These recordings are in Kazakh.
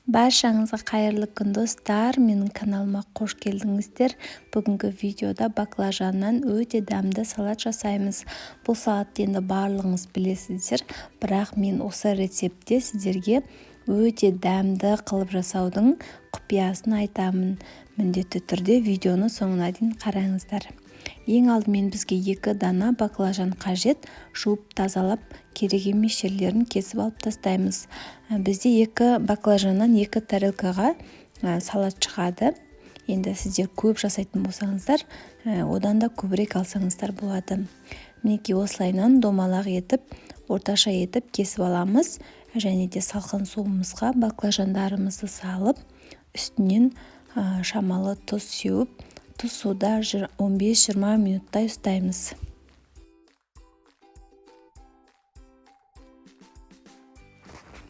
Баршаңызға қайырлы күн достар, менің каналыма қош келдіңіздер. Бүгінгі видеода баклажаннан өте дәмді салат жасаймыз. Бұл салатты енді барлығыңыз білесіздер, бірақ мен осы рецептте сіздерге өте дәмді қылып жасаудың құпиясын айтамын. Міндетті түрде видеоны соңына дейін қараңыздар. Ең алдымен бізге 2 дана баклажан қажет. Жуып тазалап, керек емес жерлерін кесіп алып тастаймыз. Бізде 2 баклажаннан 2 тарелкаға салат шығады. Енді сіздер көп жасайтын болсаңыздар, одан да көбірек алсаңыздар болады. Мінекей осылайынан домалақ етіп, орташа етіп кесіп аламыз. Және де салқын суымызға баклажандарымызды салып, үстінен шамалы тұз сеуіп, тұз суда 15-20 минуттай ұстаймыз.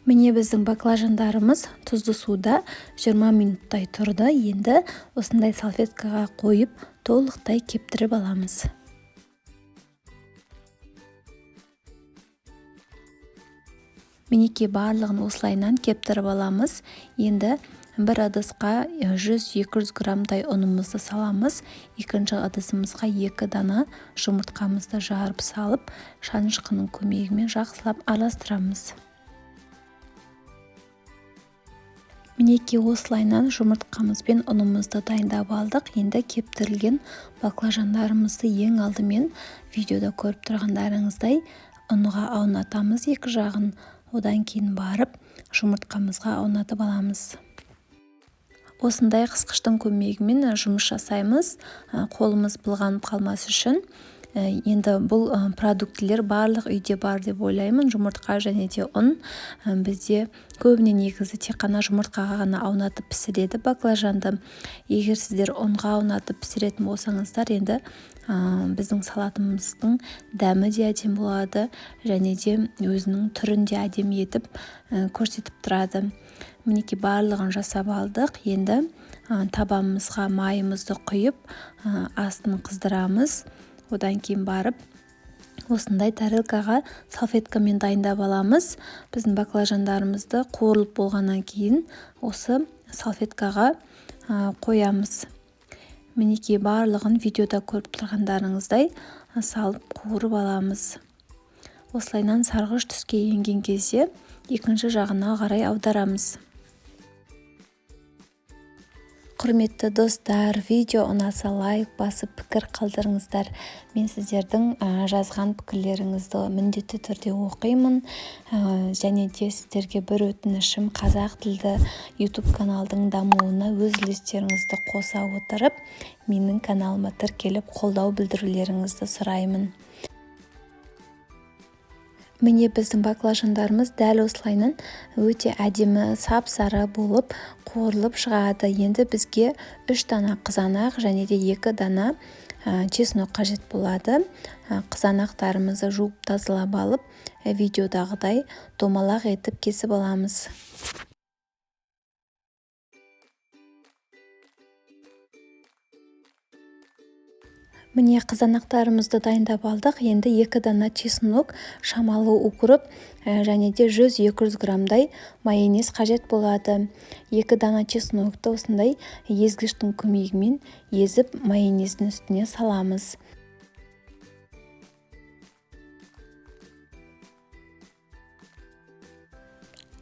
Міне біздің баклажандарымыз тұзды суда 20 минуттай тұрды. Енді осындай салфеткаға қойып, толықтай кептіріп аламыз. Мінекей барлығын осылайынан кептіріп аламыз. Енді бір ыдысқа 100-200 граммдай ұнымызды саламыз. Екінші ыдысымызға 2 дана жұмыртқамызды жарып салып, шанышқының көмегімен жақсылап араластырамыз. Мінекей осылайынан жұмыртқамыз бен ұнымызды дайындап алдық. Енді кептірілген баклажандарымызды ең алдымен видеода көріп тұрғандарыңыздай ұнға аунатамыз екі жағын. Одан кейін барып жұмыртқамызға аунатып аламыз. Осындай қысқыштың көмегімен жұмыс жасаймыз. Қолымыз былғанып қалмас үшін. Енді бұл продуктілер барлық үйде бар деп ойлаймын. Жұмыртқа және де ұн. Бізде көбіне негізі тек қана жұмыртқаға ғана аунатып пісіреді баклажанды. Егер сіздер ұнға аунатып пісіретін болсаңыздар, енді біздің салатымыздың дәмі де әдемі болады, және де өзінің түрін де әдемі етіп көрсетіп тұрады. Мінекей барлығын жасап алдық. Енді табамызға майымызды құйып, астын қыздырамыз. Одан кейін барып, осындай тарелкаға салфеткамен дайындап аламыз. Біздің баклажандарымызды қуырылып болғаннан кейін осы салфеткаға қоямыз. Мінекей барлығын видеода көріп тұрғандарыңыздай салып қуырып аламыз. Осылайынан сарғыш түске енген кезде екінші жағына қарай аударамыз. Құрметті достар, видео ұнаса лайк басып пікір қалдырыңыздар. Мен сіздердің жазған пікірлеріңізді міндетті түрде оқимын. Және де сіздерге бір өтінішім, қазақ тілді YouTube каналдың дамуына өз үлестеріңізді қоса отырып, менің каналыма тіркеліп қолдау білдірулеріңізді сұраймын. Міне біздің баклажандарымыз дәл осылайынан өте әдемі сап-сары болып қуырылып шығады. Енді бізге 3 дана қызанақ және де 2 дана чеснок қажет болады. Қызанақтарымызды жуып тазалап алып, видеодағыдай домалақ етіп кесіп аламыз. Міне қызанақтарымызды дайындап алдық. Енді 2 дана чеснок, шамалы укроп және де 100-200 граммдай майонез қажет болады. 2 дана чеснокты осындай езгіштің көмегімен езіп майонездің үстіне саламыз.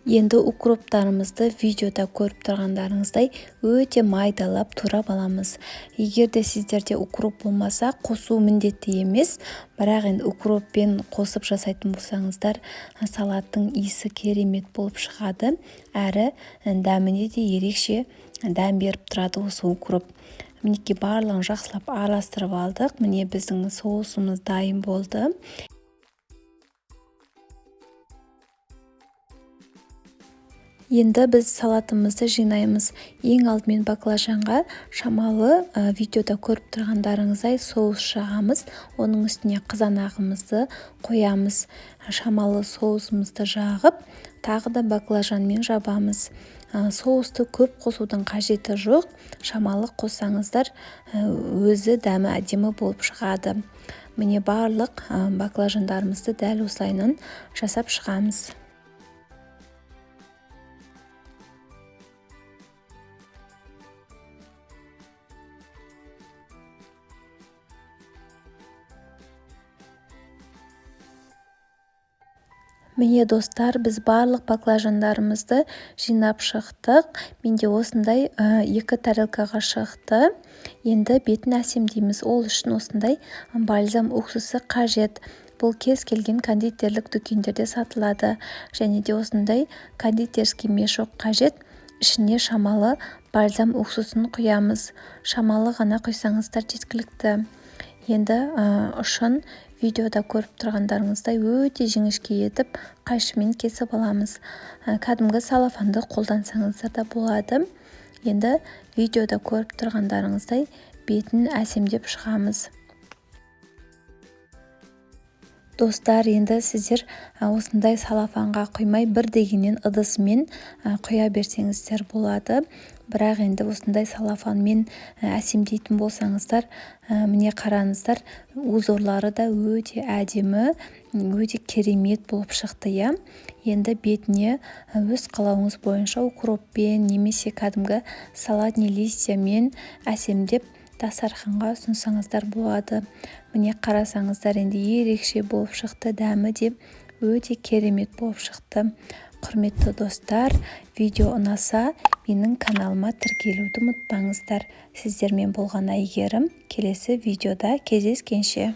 Енді укроптарымызды видеода көріп тұрғандарыңыздай өте майдалап турап аламыз. Егер де сіздерде укроп болмаса, қосу міндетті емес, бірақ енді укроппен қосып жасайтын болсаңыздар, салаттың иісі керемет болып шығады. Әрі дәміне де ерекше дәм беріп тұрады осы укроп. Мінекей барлығын жақсылап араластырып алдық. Міне біздің соусымыз дайын болды. Енді біз салатымызды жинаймыз. Ең алдымен баклажанға шамалы видеода көріп тұрғандарыңыздай соус жағамыз. Оның үстіне қызанағымызды қоямыз. Шамалы соусымызды жағып, тағы да баклажанмен жабамыз. Соусты көп қосудың қажеті жоқ. Шамалы қоссаңыздар, өзі дәмі әдемі болып шығады. Міне барлық баклажандарымызды дәл осылайынан жасап шығамыз. Міне достар, біз барлық баклажандарымызды жинап шықтық. Менде осындай 2 тарелкаға шықты. Енді бетін әсемдейміз. Ол үшін осындай бальзам уксусы қажет. Бұл кез келген кондитерлік дүкендерде сатылады. Және де осындай кондитерский мешок қажет. Ішіне шамалы бальзам уксусын құямыз. Шамалы ғана құйсаңыздар жеткілікті. Енді ұшын видеода көріп тұрғандарыңыздай өте жіңішке етіп қайшымен кесіп аламыз. Кәдімгі салафанды қолдансаңыздар да болады. Енді видеода көріп тұрғандарыңыздай бетін әсемдеп шығамыз. Достар, енді сіздер осындай салафанға құймай бір дегеннен ыдысымен құя берсеңіздер болады. Бірақ енді осындай салафанмен әсемдейтін болсаңыздар, міне қараңыздар, узорлары да өте әдемі, өте керемет болып шықты. Енді бетіне өз қалауыңыз бойынша укроппен немесе кәдімгі салатный листьямен әсемдеп дастарханға ұсынсаңыздар болады. Міне қарасаңыздар, енді ерекше болып шықты, дәмі де өте керемет болып шықты. Құрметті достар, видео ұнаса, менің каналыма тіркелуді ұмытпаңыздар. Сіздермен болған Әйгерім. Келесі видеода кездескенше.